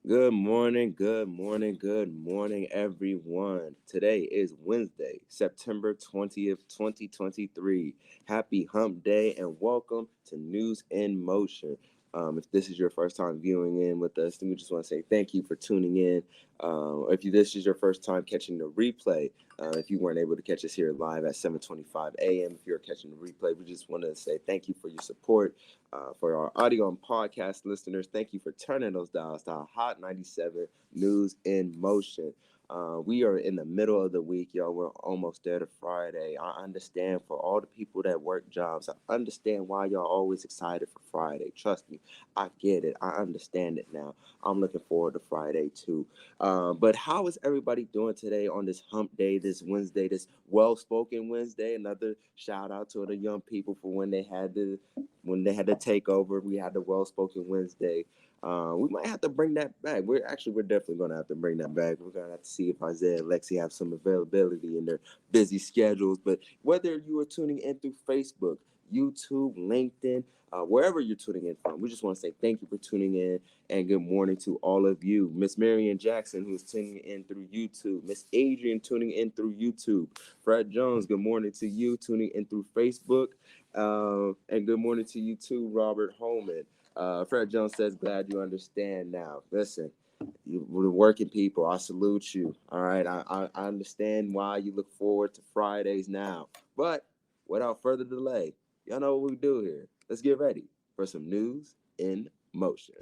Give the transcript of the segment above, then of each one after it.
Good morning, everyone. Today is Wednesday, September 20th, 2023. Happy Hump Day and welcome to News in Motion. If this is your first time viewing in with us, then we just want to say thank you for tuning in. This is your first time catching the replay, if you weren't able to catch us here live at 7:25 a.m., if you're catching the replay, we just want to say thank you for your support. For our audio and podcast listeners, thank you for turning those dials to Hot 97 News in Motion. We are in the middle of the week, y'all. We're almost there to Friday. I understand for all the people that work jobs. I understand why y'all always excited for Friday. Trust me, I get it. I understand it now. I'm looking forward to Friday too. But how is everybody doing today on this hump day, this Wednesday, this well-spoken Wednesday? Another shout out to the young people for when they had the takeover. We had the well-spoken Wednesday. We might have to bring that back. We're definitely going to have to bring that back. We're going to have to see if Isaiah and Lexi have some availability in their busy schedules. But whether you are tuning in through Facebook, YouTube, LinkedIn, wherever you're tuning in from, we just want to say thank you for tuning in and good morning to all of you. Miss Marion Jackson, who's tuning in through YouTube. Miss Adrian, tuning in through YouTube. Fred Jones, good morning to you, tuning in through Facebook. And good morning to you too, Robert Holman. Fred Jones says, glad you understand now. Listen, we're the working people. I salute you. All right. I understand why you look forward to Fridays now. But without further delay, y'all know what we do here. Let's get ready for some news in motion.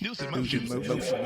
News in motion.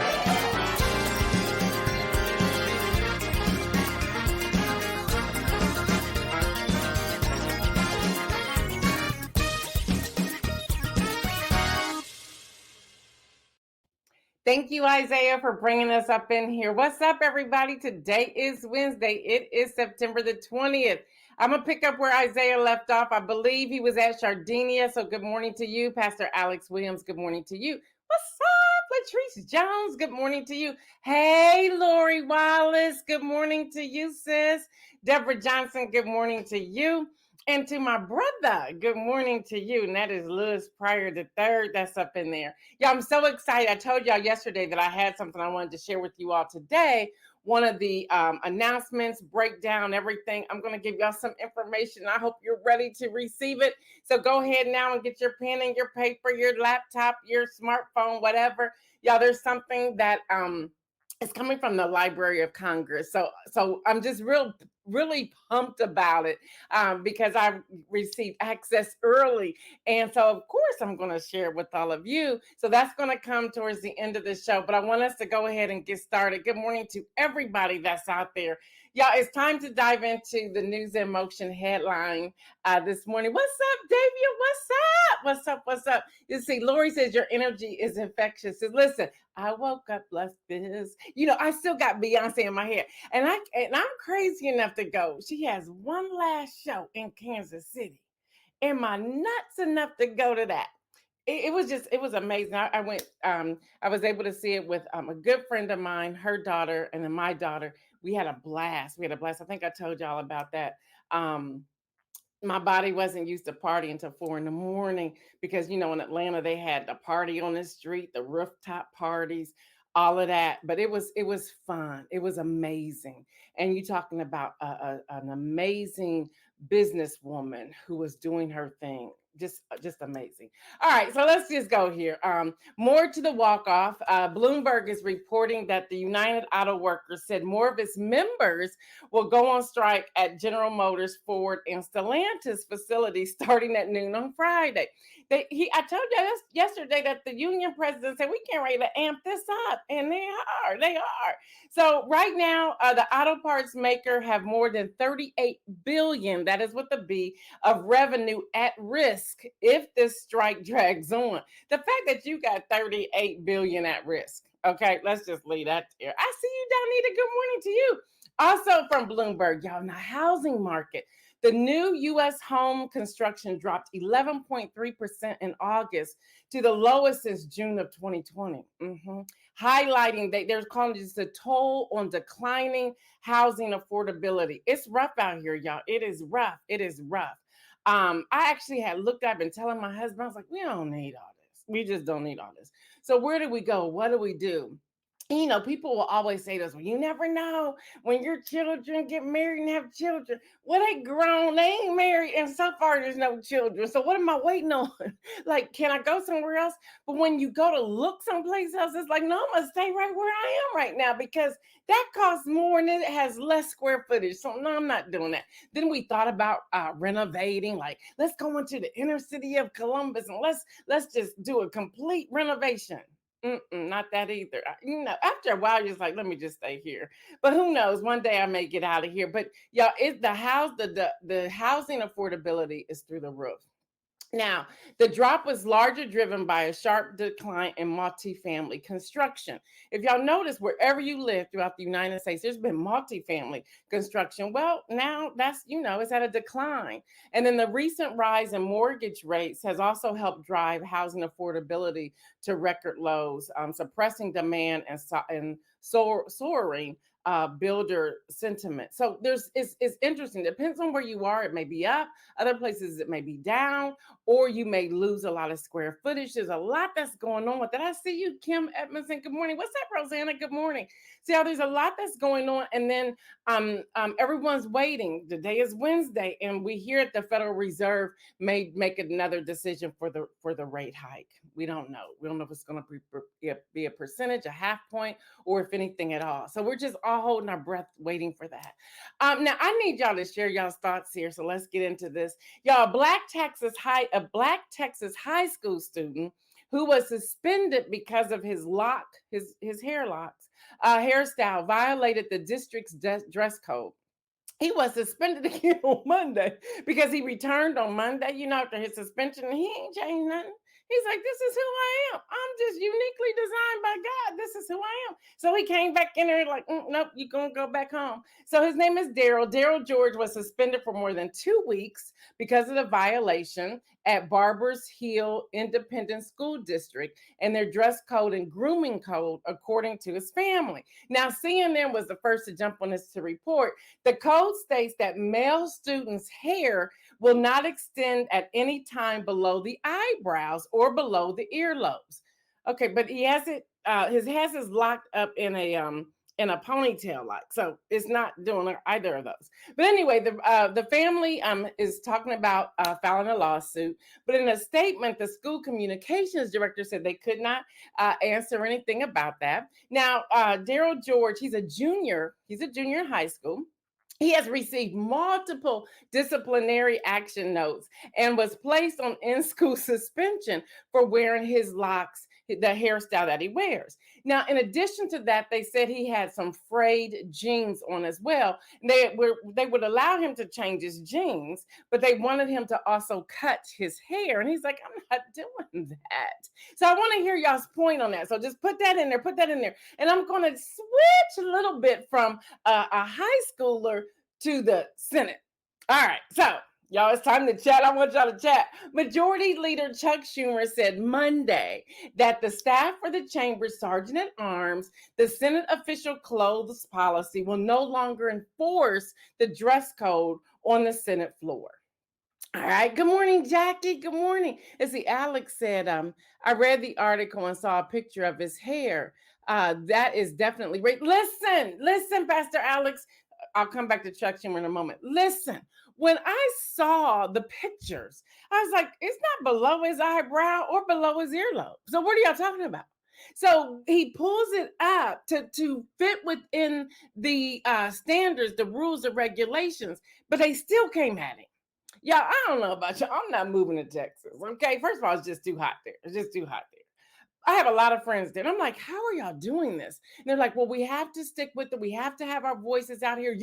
Thank you, Isaiah, for bringing us up in here. What's up, everybody? Today is Wednesday. It is September the 20th. I'm going to pick up where Isaiah left off. I believe he was at Sardinia. So good morning to you, Pastor Alex Williams. Good morning to you. What's up, Latrice Jones? Good morning to you. Hey, Lori Wallace. Good morning to you, sis. Deborah Johnson. Good morning to you. And to my brother, good morning to you. And that is Liz Pryor the third. That's up in there. Yeah, I'm so excited. I told y'all yesterday that I had something I wanted to share with you all today. One of the announcements, breakdown, everything. I'm going to give y'all some information. I hope you're ready to receive it. So go ahead now and get your pen and your paper, your laptop, your smartphone, whatever. Y'all, there's something that is coming from the Library of Congress. So I'm just really pumped about it because I received access early. And so, of course, I'm going to share it with all of you. So that's going to come towards the end of the show. But I want us to go ahead and get started. Good morning to everybody that's out there. Y'all, it's time to dive into the News in Motion headline this morning. What's up, Davia? What's up? You see, Lori says your energy is infectious. So listen, I woke up like this. I still got Beyonce in my head. And I'm crazy enough to go. She has one last show in Kansas City. Am I nuts enough to go to that? It was amazing. I went, I was able to see it with a good friend of mine, her daughter, and then my daughter. We had a blast. I think I told y'all about that. My body wasn't used to partying until 4 a.m. because in Atlanta they had the party on the street, the rooftop parties, all of that. But it was fun. It was amazing. And you talking about an amazing businesswoman who was doing her thing. Just amazing. All right, so let's just go here. More to the walk-off. Bloomberg is reporting that the United Auto Workers said more of its members will go on strike at General Motors, Ford, and Stellantis facilities starting at noon on Friday. I told you yesterday that the union president said we can't ready to amp this up, and they are. So right now, the auto parts maker have more than $38 billion, that is with the B, of revenue at risk if this strike drags on. The fact that you got $38 billion at risk. Okay, let's just leave that there. I see you, Donita. Good morning to you. Also from Bloomberg, y'all, in the housing market, The new U.S. home construction dropped 11.3% in August to the lowest since June of 2020. Highlighting that they're calling this the toll on declining housing affordability. It's rough out here, y'all. It is rough. It is rough. I actually had looked up and telling my husband, I was like, we don't need all this. We just don't need all this. So where do we go? What do we do? You know, people will always say this, well, you never know when your children get married and have children. Well, they grown, they ain't married, and so far there's no children. So what am I waiting on? Like, can I go somewhere else? But when you go to look someplace else, it's like, no, I'm gonna stay right where I am right now because that costs more and it has less square footage. So no, I'm not doing that. Then we thought about renovating, like let's go into the inner city of Columbus and let's just do a complete renovation. Not that either. You know, after a while, you're just like, let me just stay here. But who knows? One day I may get out of here. But y'all, the housing affordability is through the roof. Now, the drop was largely driven by a sharp decline in multifamily construction. If y'all notice, wherever you live throughout the United States, there's been multifamily construction. Well, now that's, it's at a decline. And then the recent rise in mortgage rates has also helped drive housing affordability to record lows, suppressing demand and soaring builder sentiment. So it's interesting. Depends on where you are. It may be up. Other places it may be down, or you may lose a lot of square footage. There's a lot that's going on with that. I see you, Kim Edmondson. Good morning. What's up, Rosanna? Good morning. See how there's a lot that's going on, and then everyone's waiting. Today is Wednesday, and we hear at the Federal Reserve may make another decision for the rate hike. We don't know. We don't know if it's going to be a percentage, a half point, or if anything at all. So we're just all holding our breath, waiting for that. Now I need y'all to share y'all's thoughts here. So let's get into this. Y'all, a black Texas high school student who was suspended because of his hair locks, hairstyle violated the district's dress code. He was suspended again on Monday because he returned on Monday, after his suspension, and he ain't changed nothing. He's like, this is who I am. I'm just uniquely designed by God. This is who I am. So he came back in there like, nope, you're going to go back home. So his name is Daryl. Daryl George was suspended for more than 2 weeks because of the violation at Barbers Hill Independent School District and their dress code and grooming code, according to his family. Now, CNN was the first to jump on this to report. The code states that male students' hair will not extend at any time below the eyebrows or below the earlobes. Okay, but he has it. His hair is locked up in a ponytail, so it's not doing either of those. But anyway, the family is talking about filing a lawsuit. But in a statement, the school communications director said they could not answer anything about that. Now, Daryl George, he's a junior in high school. He has received multiple disciplinary action notes and was placed on in-school suspension for wearing his locks, the hairstyle that he wears. Now, in addition to that, they said he had some frayed jeans on as well. They would allow him to change his jeans, but they wanted him to also cut his hair. And he's like, I'm not doing that. So I want to hear y'all's point on that. So just put that in there. And I'm going to switch a little bit from a high schooler to the Senate. All right, so y'all, it's time to chat. I want y'all to chat. Majority Leader Chuck Schumer said Monday that the staff for the chamber's sergeant at arms, the Senate official clothes policy, will no longer enforce the dress code on the Senate floor. All right. Good morning, Jackie. Good morning. Let's see. Alex said, I read the article and saw a picture of his hair. That is definitely great. Listen, Pastor Alex. I'll come back to Chuck Schumer in a moment. Listen, when I saw the pictures, I was like, it's not below his eyebrow or below his earlobe. So what are y'all talking about? So he pulls it up to fit within the standards, the rules, the regulations, but they still came at him. Y'all, I don't know about you. I'm not moving to Texas. Okay. First of all, it's just too hot there. I have a lot of friends there. And I'm like, how are y'all doing this? And they're like, well, we have to stick with it. We have to have our voices out here.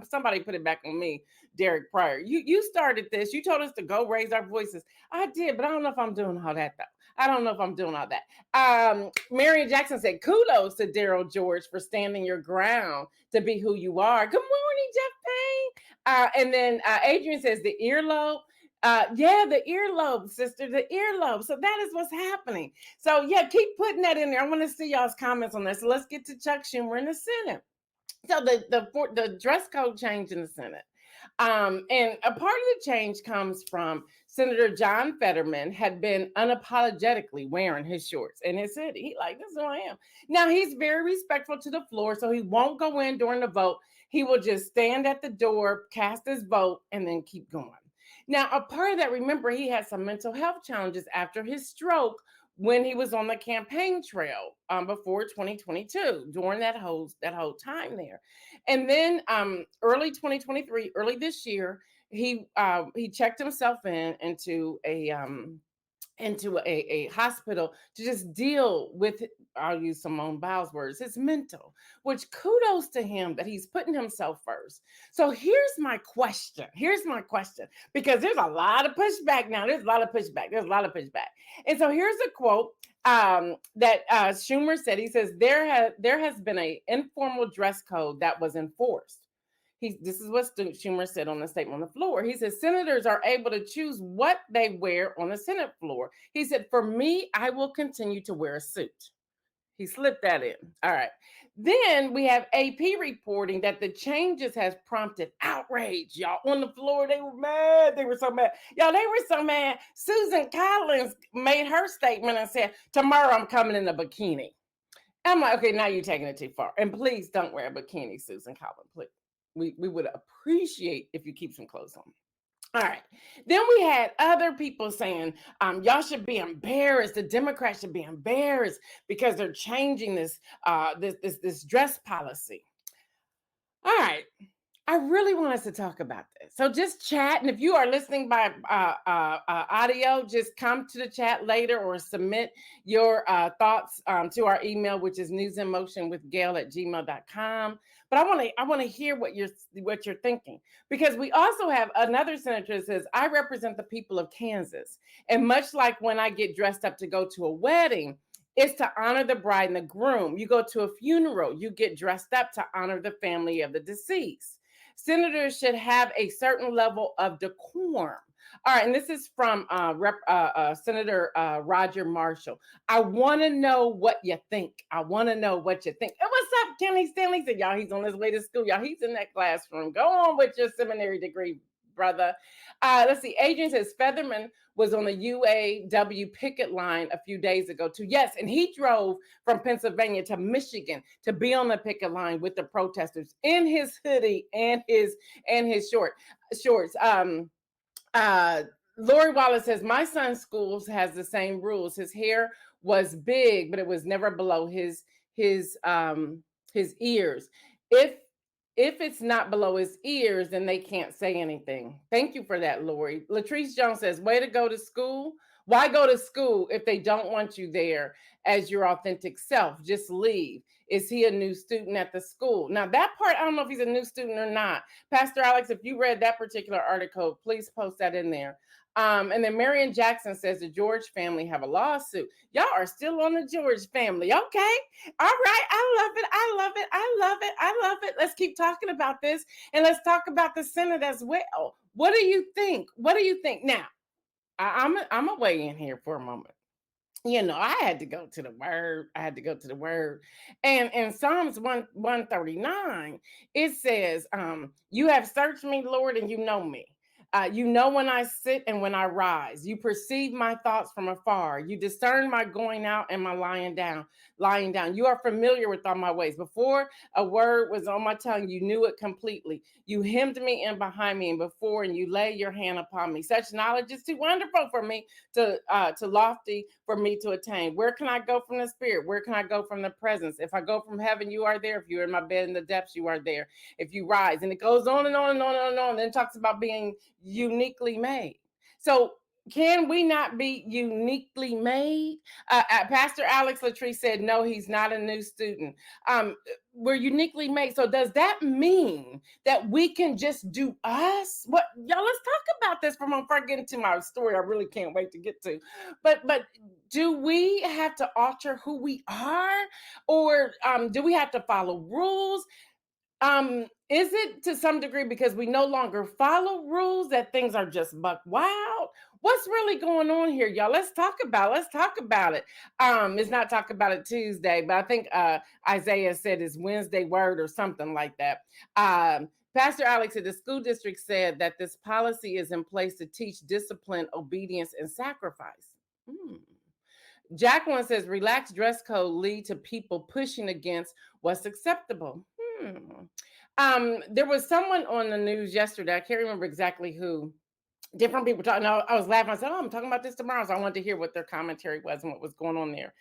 Somebody put it back on me, Derek Pryor. You started this. You told us to go raise our voices. I did, but I don't know if I'm doing all that, though. I don't know if I'm doing all that. Marion Jackson said, kudos to Daryl George for standing your ground to be who you are. Good morning, Jeff And then Adrian says the earlobe. Yeah, the earlobe, sister, the earlobe. So that is what's happening. So yeah, keep putting that in there. I want to see y'all's comments on this. So let's get to Chuck Schumer in the Senate. So the dress code change in the Senate. And a part of the change comes from Senator John Fetterman had been unapologetically wearing his shorts. And it said, he like, this is who I am. Now he's very respectful to the floor, so he won't go in during the vote. He will just stand at the door, cast his vote, and then keep going. Now, a part of that, remember, he had some mental health challenges after his stroke when he was on the campaign trail before 2022 during that whole time there. And then early 2023, early this year, he checked himself into a hospital to just deal with, I'll use Simone Biles' words, his mental, which kudos to him that he's putting himself first. So here's my question, because there's a lot of pushback now. There's a lot of pushback. And so here's a quote that Schumer said. He says, there has been an informal dress code that was enforced. This is what Schumer said on the statement on the floor. He said, senators are able to choose what they wear on the Senate floor. He said, for me, I will continue to wear a suit. He slipped that in. All right. Then we have AP reporting that the changes has prompted outrage. Y'all on the floor, they were mad. They were so mad. Y'all, they were so mad. Susan Collins made her statement and said, tomorrow I'm coming in a bikini. I'm like, okay, now you're taking it too far. And please don't wear a bikini, Susan Collins, please. We would appreciate if you keep some clothes on. All right. Then we had other people saying, y'all should be embarrassed. The Democrats should be embarrassed because they're changing this dress policy. All right. I really want us to talk about this. So just chat. And if you are listening by audio, just come to the chat later or submit your thoughts to our email, which is newsinmotionwithgail@gmail.com. But I want to hear what you're thinking, because we also have another senator that says, I represent the people of Kansas. And much like when I get dressed up to go to a wedding, it's to honor the bride and the groom. You go to a funeral, you get dressed up to honor the family of the deceased. Senators should have a certain level of decorum. All right, and this is from Senator Roger Marshall. I want to know what you think. And what's up, Kenny Stanley? Said, y'all, he's on his way to school. Y'all, he's in that classroom. Go on with your seminary degree, brother. Let's see. Adrian says Featherman was on the UAW picket line a few days ago too. Yes, and he drove from Pennsylvania to Michigan to be on the picket line with the protesters in his hoodie and his shorts. Lori Wallace says, my son's school has the same rules. His hair was big, but it was never below his ears. If it's not below his ears, then they can't say anything. Thank you for that, Lori. Latrice Jones says, way to go to school. Why go to school if they don't want you there as your authentic self? Just leave. Is he a new student at the school? Now, that part, I don't know if he's a new student or not. Pastor Alex, if you read that particular article, please post that in there. And then Marion Jackson says the George family have a lawsuit. Y'all are still on the George family. Okay. All right. I love it. Let's keep talking about this. And let's talk about the Senate as well. What do you think? Now, I'm going to weigh in here for a moment. You know, I had to go to the word. And in Psalms 139, it says, you have searched me, Lord, and you know me. You know when I sit and when I rise. You perceive my thoughts from afar. You discern my going out and my lying down. You are familiar with all my ways. Before a word was on my tongue, you knew it completely. You hemmed me in behind me and before, and you lay your hand upon me. Such knowledge is too wonderful for me to lofty for me to attain. Where can I go from the Spirit? Where can I go from the presence? If I go from heaven, you are there. If you're in my bed in the depths, you are there. If you rise, and it goes on and on and on and on. And then it talks about being uniquely made. So can we not be uniquely made? Pastor Alex Latrice said, no, he's not a new student. We're uniquely made. So does that mean that we can just do us? What, y'all, let's talk about this before I get into my story. I really can't wait to get to. But do we have to alter who we are? Or do we have to follow rules? Is it to some degree because we no longer follow rules that things are just buck wild? What's really going on here, y'all? Let's talk about it. It's not talk about it Tuesday, but I think Isaiah said it's Wednesday word or something like that. Pastor Alex said the school district said that this policy is in place to teach discipline, obedience, and sacrifice. Hmm. Jacqueline says relaxed dress code lead to people pushing against what's acceptable. There was someone on the news yesterday. I can't remember exactly who. Different people talking. I was laughing. I said, "Oh, I'm talking about this tomorrow." So I wanted to hear what their commentary was and what was going on there.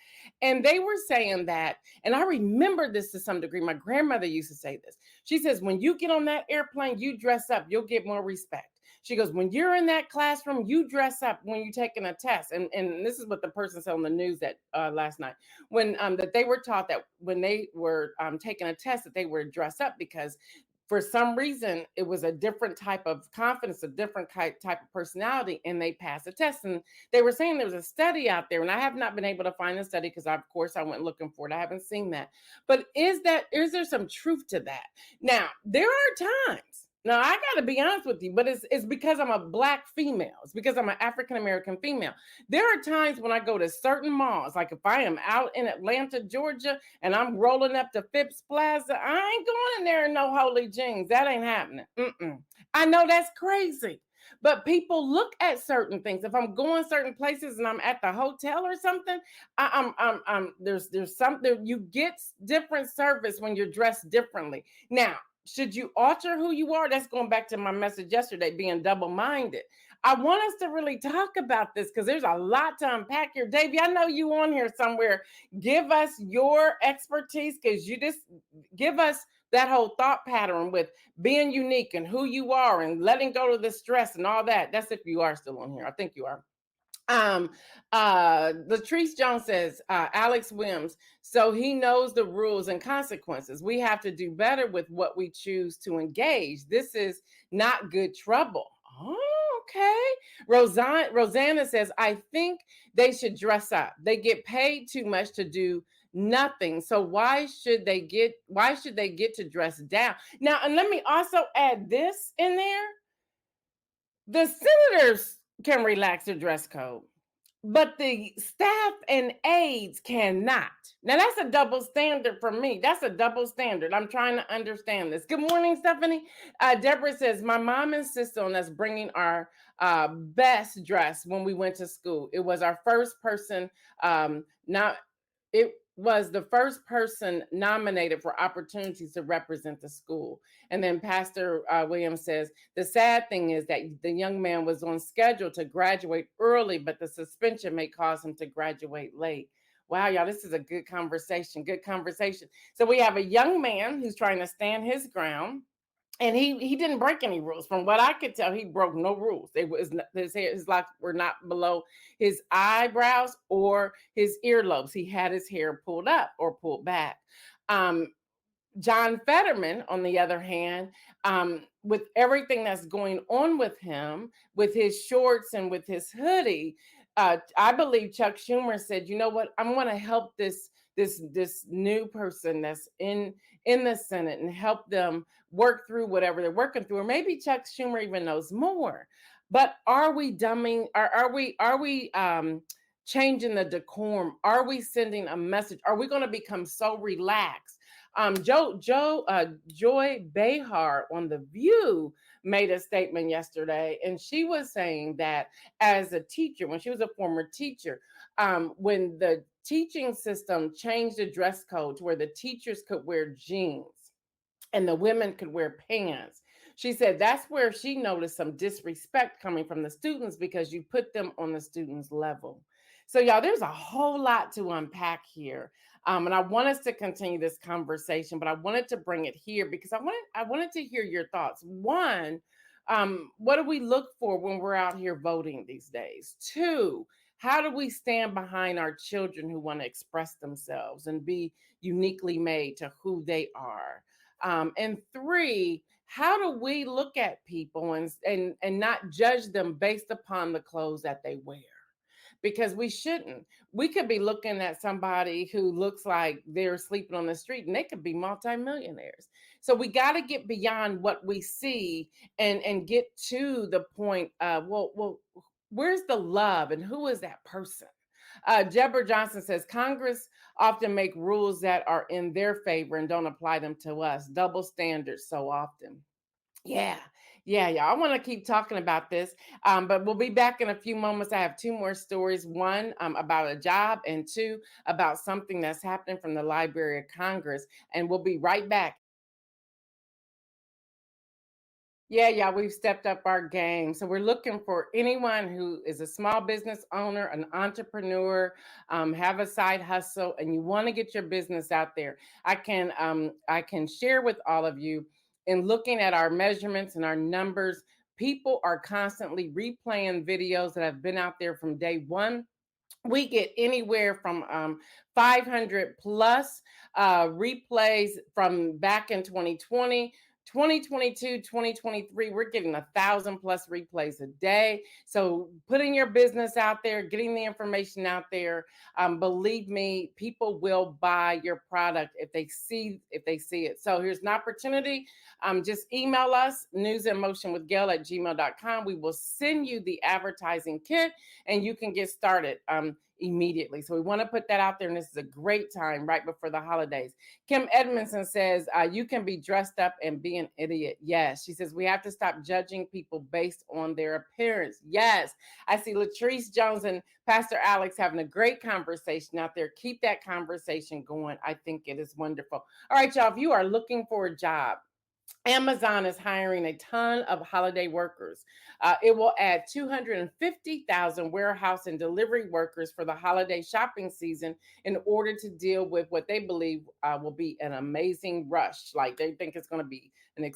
And they were saying that, and I remember this to some degree. My grandmother used to say this. She says, "When you get on that airplane, you dress up. You'll get more respect." She goes, "When you're in that classroom, you dress up when you're taking a test." And this is what the person said on the news that last night when that they were taught that when they were taking a test that they were dressed up because for some reason it was a different type of confidence, a different type of personality, and they passed the test. And they were saying there was a study out there, and I have not been able to find the study because of course I went looking for it. I haven't seen that. But is there some truth to that? Now there are times. Now I got to be honest with you, but it's because I'm a black female. It's because I'm an African American female. There are times when I go to certain malls, like if I am out in Atlanta, Georgia, and I'm rolling up to Phipps Plaza, I ain't going in there in no holy jeans. That ain't happening. I know that's crazy. But people look at certain things. If I'm going certain places and I'm at the hotel or something, there's something you get different service when you're dressed differently. Now, should you alter who you are? That's going back to my message yesterday, being double-minded. I want us to really talk about this because there's a lot to unpack here. Davey, I know you on here somewhere. Give us your expertise because you just give us that whole thought pattern with being unique and who you are and letting go of the stress and all that. That's if you are still on here. I think you are. Latrice Jones says, Alex Wims, so he knows the rules and consequences. We have to do better with what we choose to engage. This is not good trouble. Oh, okay. Rosanna says, I think they should dress up. They get paid too much to do nothing. So why should they get to dress down? Now, and let me also add this in there. The senators can relax their dress code, but the staff and aides cannot. Now, that's a double standard for me. That's a double standard. I'm trying to understand this. Good morning, Stephanie. Deborah says, my mom insists on us bringing our best dress when we went to school. It was our first person, not it was the first person nominated for opportunities to represent the school. And then Pastor Williams says, the sad thing is that the young man was on schedule to graduate early, but the suspension may cause him to graduate late. Wow, y'all, this is a good conversation. Good conversation. So we have a young man who's trying to stand his ground. And he didn't break any rules. From what I could tell, he broke no rules. It was his locks were not below his eyebrows or his earlobes. He had his hair pulled up or pulled back. John Fetterman, on the other hand, with everything that's going on with him, with his shorts and with his hoodie, I believe Chuck Schumer said, "You know what? I'm going to help this new person that's in the Senate and help them work through whatever they're working through." Or maybe Chuck Schumer even knows more. But are we dumbing? Are we changing the decorum? Are we sending a message? Are we going to become so relaxed? Joy Behar on The View made a statement yesterday, and she was saying that as a teacher, when she was a former teacher, when the teaching system changed the dress code to where the teachers could wear jeans and the women could wear pants, she said that's where she noticed some disrespect coming from the students because you put them on the students' level. So, y'all, there's a whole lot to unpack here. And I want us to continue this conversation, but I wanted to bring it here because I wanted to hear your thoughts. One, what do we look for when we're out here voting these days? Two, how do we stand behind our children who want to express themselves and be uniquely made to who they are? And three, how do we look at people and not judge them based upon the clothes that they wear? because we shouldn't. We could be looking at somebody who looks like they're sleeping on the street and they could be multimillionaires. So we got to get beyond what we see and get to the point of, well, where's the love and who is that person? Deborah Johnson says Congress often make rules that are in their favor and don't apply them to us. Double standards so often. Yeah, yeah. I want to keep talking about this, but we'll be back in a few moments. I have two more stories. One about a job, and two about something that's happening from the Library of Congress. And we'll be right back. Yeah, we've stepped up our game. So we're looking for anyone who is a small business owner, an entrepreneur, have a side hustle, and you want to get your business out there. I can share with all of you in looking at our measurements and our numbers. People are constantly replaying videos that have been out there from day one. We get anywhere from 500 plus replays from back in 2020, 2022, 2023. We're getting 1,000 plus replays a day. So putting your business out there, getting the information out there, believe me, people will buy your product if they see it. So here's an opportunity. Just email us newsinmotionwithgail@gmail.com. We will send you the advertising kit and you can get started immediately. So we want to put that out there, and this is a great time right before the holidays. Kim Edmondson says, you can be dressed up and be an idiot. Yes. She says, we have to stop judging people based on their appearance. Yes. I see Latrice Jones and Pastor Alex having a great conversation out there. Keep that conversation going. I think it is wonderful. All right, y'all, if you are looking for a job, Amazon is hiring a ton of holiday workers. It will add 250,000 warehouse and delivery workers for the holiday shopping season in order to deal with what they believe will be an amazing rush. Like they think it's going to be an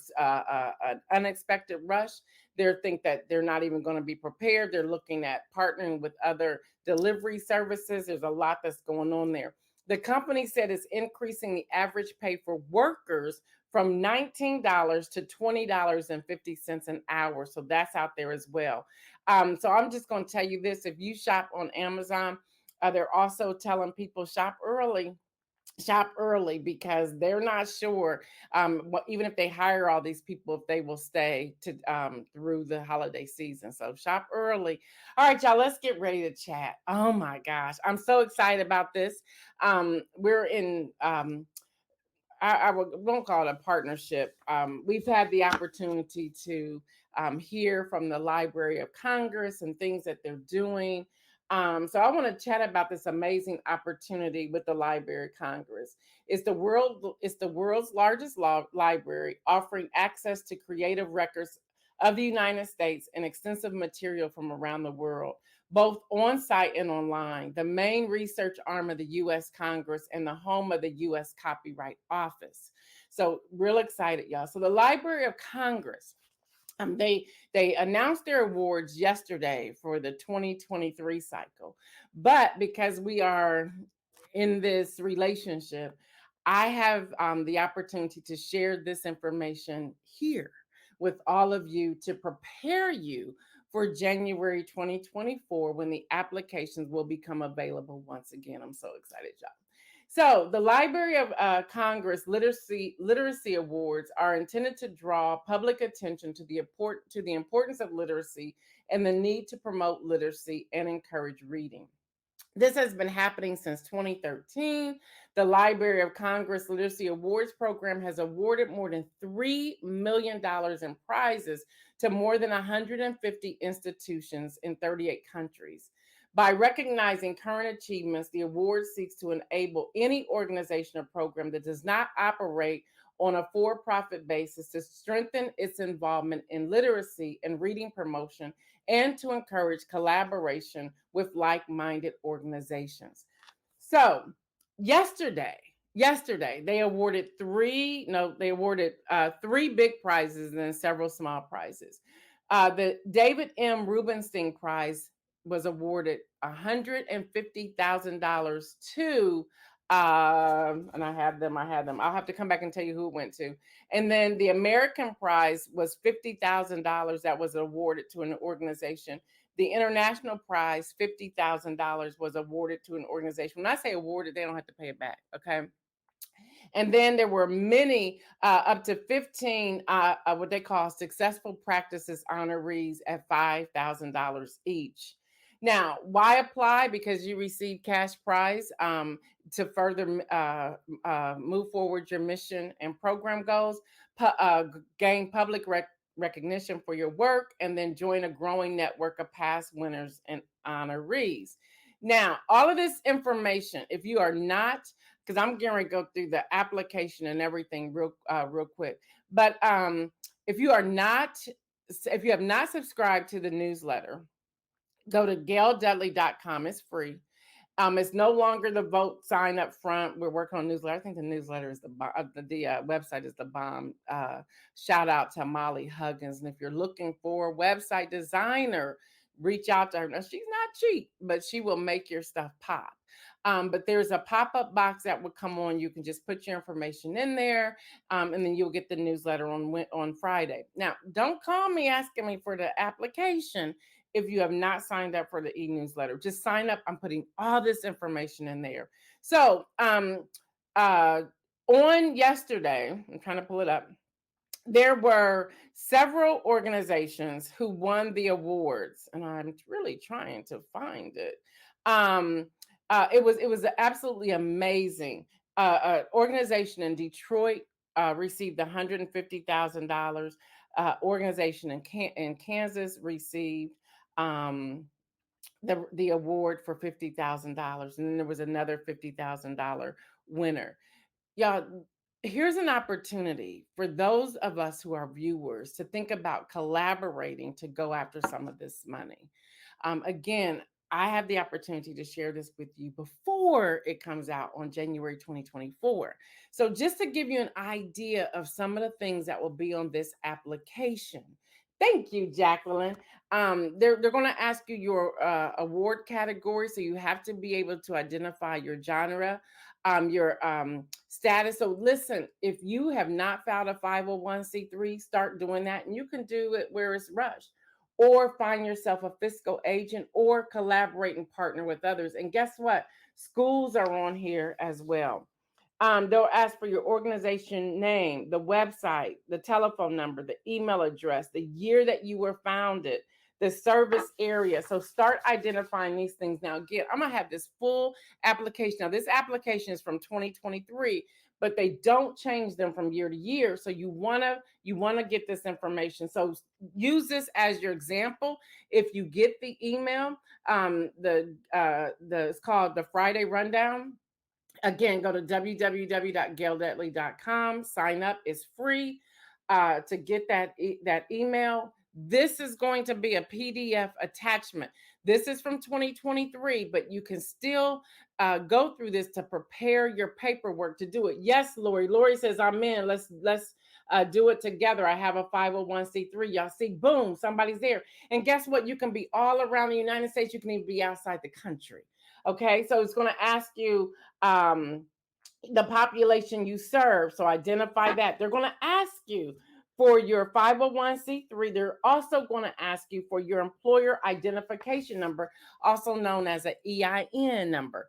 unexpected rush. They think that they're not even going to be prepared. They're looking at partnering with other delivery services. There's a lot that's going on there. The company said it's increasing the average pay for workers from $19 to $20.50 an hour. So that's out there as well. So I'm just going to tell you this. If you shop on Amazon, they're also telling people shop early because they're not sure even if they hire all these people, if they will stay to through the holiday season. So shop early. All right, y'all, let's get ready to chat. Oh my gosh, I'm so excited about this. We're in I won't call it a partnership. We've had the opportunity to hear from the Library of Congress and things that they're doing. So I want to chat about this amazing opportunity with the Library of Congress. It's the world's largest library, offering access to creative records of the United States and extensive material from around the world, both on site and online, the main research arm of the U.S. Congress and the home of the U.S. Copyright Office. So, real excited, y'all. So, the Library of Congress. They announced their awards yesterday for the 2023 cycle, but because we are in this relationship, I have the opportunity to share this information here with all of you to prepare you for January 2024 when the applications will become available once again. I'm so excited, y'all. So the Library of Congress Literacy Awards are intended to draw public attention to the importance of literacy and the need to promote literacy and encourage reading. This has been happening since 2013. The Library of Congress Literacy Awards program has awarded more than $3 million in prizes to more than 150 institutions in 38 countries. By recognizing current achievements, the award seeks to enable any organization or program that does not operate on a for-profit basis to strengthen its involvement in literacy and reading promotion and to encourage collaboration with like-minded organizations. So, yesterday they awarded three big prizes and then several small prizes. The David M. Rubenstein Prize was awarded $150,000 to and I have them. I'll have to come back and tell you who it went to. And then the American prize was $50,000 that was awarded to an organization The international prize, $50,000, was awarded to an organization. When I say awarded, they don't have to pay it back. Okay. And then there were many, up to 15, what they call successful practices honorees at $5,000 each. Now, why apply? Because you receive cash prize to further move forward your mission and program goals, gain public recognition for your work, and then join a growing network of past winners and honorees. Now, all of this information, if you are not, because I'm going to go through the application and everything real quick. But if you have not subscribed to the newsletter, go to gaildudley.com. It's free. It's no longer the vote sign up front. We're working on newsletter. I think the newsletter is the website is the bomb. Shout out to Molly Huggins. And if you're looking for a website designer, reach out to her. Now, she's not cheap, but she will make your stuff pop. But there's a pop-up box that will come on. You can just put your information in there, and then you'll get the newsletter on Friday. Now, don't call me asking me for the application if you have not signed up for the e-newsletter. Just sign up. I'm putting all this information in there. So on yesterday, I'm trying to pull it up, there were several organizations who won the awards, and I'm really trying to find it. It was absolutely amazing. Organization in Detroit received $150,000. Organization in Kansas received the award for $50,000, and then there was another $50,000 winner. Y'all, here's an opportunity for those of us who are viewers to think about collaborating to go after some of this money. Again, I have the opportunity to share this with you before it comes out on January 2024. So just to give you an idea of some of the things that will be on this application. Thank you, Jacqueline. They're going to ask you your award category. So you have to be able to identify your genre, your status. So listen, if you have not filed a 501c3, start doing that. And you can do it where it's rushed, or find yourself a fiscal agent, or collaborate and partner with others. And guess what? Schools are on here as well. They'll ask for your organization name, the website, the telephone number, the email address, the year that you were founded, the service area. So start identifying these things. Now, again, I'm going to have this full application. Now, this application is from 2023, but they don't change them from year to year. So you want to get this information. So use this as your example. If you get the email, it's called the Friday Rundown. Again, go to www.gaildudley.com. Sign up. It's free to get that email. This is going to be a PDF attachment. This is from 2023, but you can still go through this to prepare your paperwork to do it. Yes, Lori. Lori says, I'm in. Let's do it together. I have a 501c3. Y'all see, boom, somebody's there. And guess what? You can be all around the United States. You can even be outside the country. Okay, so it's going to ask you the population you serve. So identify that. They're going to ask you for your 501c3. They're also going to ask you for your employer identification number, also known as an EIN number.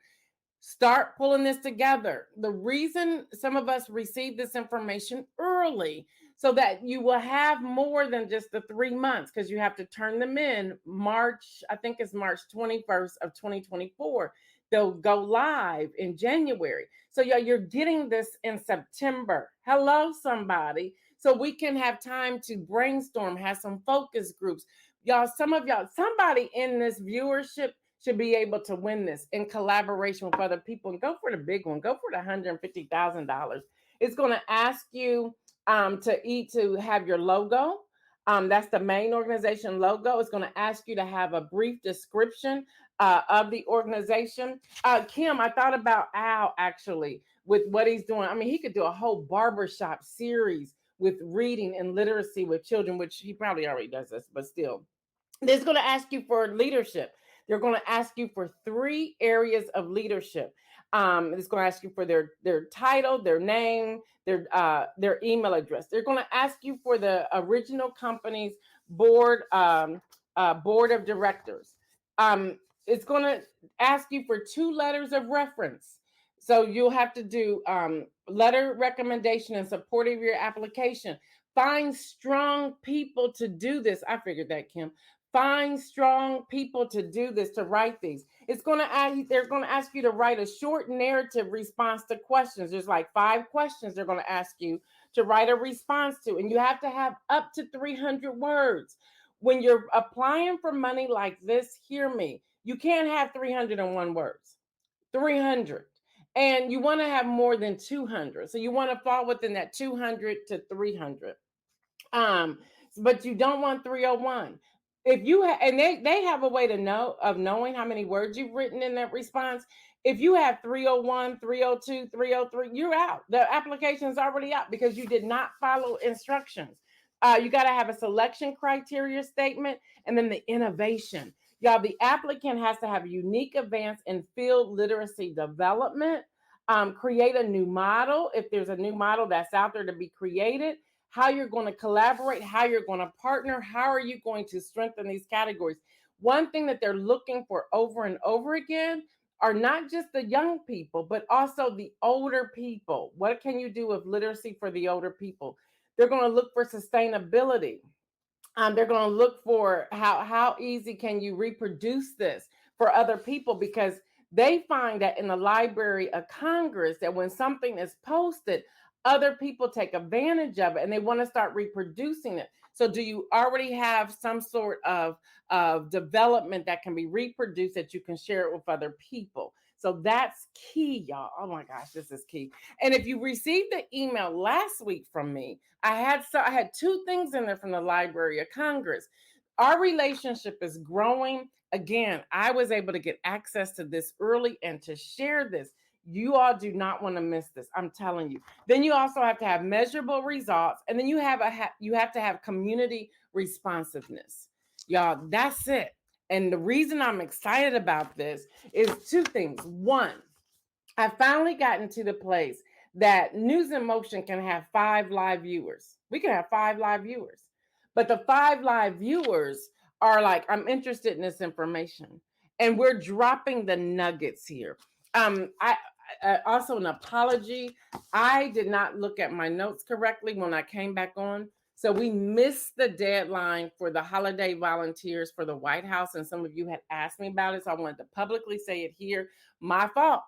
Start pulling this together. The reason some of us receive this information early, so that you will have more than just the 3 months, because you have to turn them in March, I think it's March 21st of 2024. They'll go live in January. So yeah, you're getting this in September. Hello, somebody. So we can have time to brainstorm, have some focus groups. Somebody in this viewership should be able to win this in collaboration with other people, and go for the big one. Go for the $150,000. It's going to ask you to have your logo. That's the main organization logo. It's going to ask you to have a brief description of the organization. Kim, I thought about Al actually with what he's doing. I mean, he could do a whole barbershop series with reading and literacy with children, which he probably already does this, but still. It's going to ask you for leadership. They're going to ask you for 3 areas of leadership. It's going to ask you for their title, their name, their email address. They're going to ask you for the original company's board board of directors. It's going to ask you for 2 letters of reference. So you'll have to do letter recommendation in support of your application. Find strong people to do this. I figured that, Kim. Find strong people to do this, to write these. It's going to ask, they're going to ask you to write a short narrative response to questions. There's like 5 questions they're going to ask you to write a response to, and you have to have up to 300 words. When you're applying for money like this, hear me, you can't have 301 words. 300. And you want to have more than 200. So you want to fall within that 200 to 300. But you don't want 301. If you and they have a way to know of knowing how many words you've written in that response. If you have 301, 302, 303, you're out. The application is already out because you did not follow instructions. You got to have a selection criteria statement and then the innovation. Y'all, the applicant has to have a unique advance in field literacy development, create a new model if there's a new model that's out there to be created, how you're going to collaborate, how you're going to partner, how are you going to strengthen these categories. One thing that they're looking for over and over again are not just the young people, but also the older people. What can you do with literacy for the older people? They're going to look for sustainability. They're going to look for how easy can you reproduce this for other people, because they find that in the Library of Congress that when something is posted, other people take advantage of it and they want to start reproducing it. So do you already have some sort of development that can be reproduced that you can share it with other people? So that's key, y'all. Oh my gosh, this is key. And if you received the email last week from me, I had 2 things in there from the Library of Congress. Our relationship is growing. Again, I was able to get access to this early and to share this. You all do not want to miss this. I'm telling you. Then you also have to have measurable results, and then you have to have community responsiveness. Y'all, that's it. And the reason I'm excited about this is 2 things. One, I finally gotten to the place that News in Motion can have 5 live viewers. We can have 5 live viewers. But the 5 live viewers are like, I'm interested in this information. And we're dropping the nuggets here. I also an apology. I did not look at my notes correctly when I came back on. So we missed the deadline for the holiday volunteers for the White House. And some of you had asked me about it. So I wanted to publicly say it here. My fault.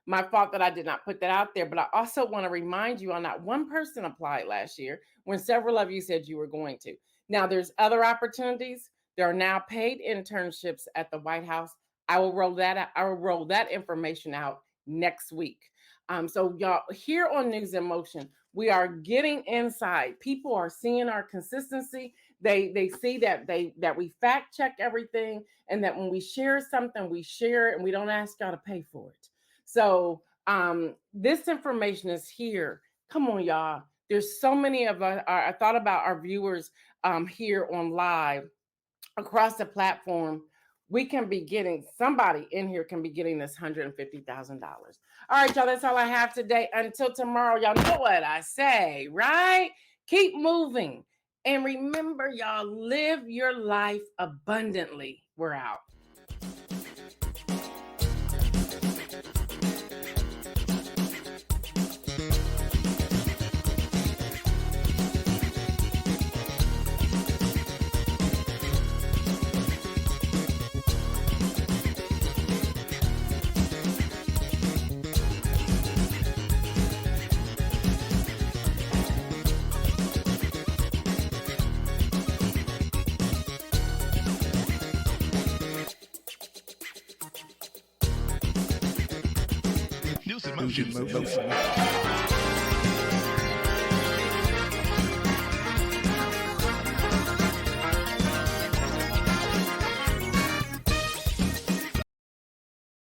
My fault that I did not put that out there. But I also want to remind you, not one person applied last year when several of you said you were going to. Now there's other opportunities. There are now paid internships at the White House. I will roll that out. I will roll that information out next week. So y'all, here on News in Motion, we are getting inside. People are seeing our consistency. They see that we fact check everything, and that when we share something, we share it and we don't ask y'all to pay for it. So this information is here. Come on, y'all. There's so many of us. I thought about our viewers here on live across the platform. We can be getting, somebody in here can be getting this $150,000. All right, y'all, that's all I have today. Until tomorrow, y'all know what I say, right? Keep moving. And remember, y'all, live your life abundantly. We're out. News in Motion.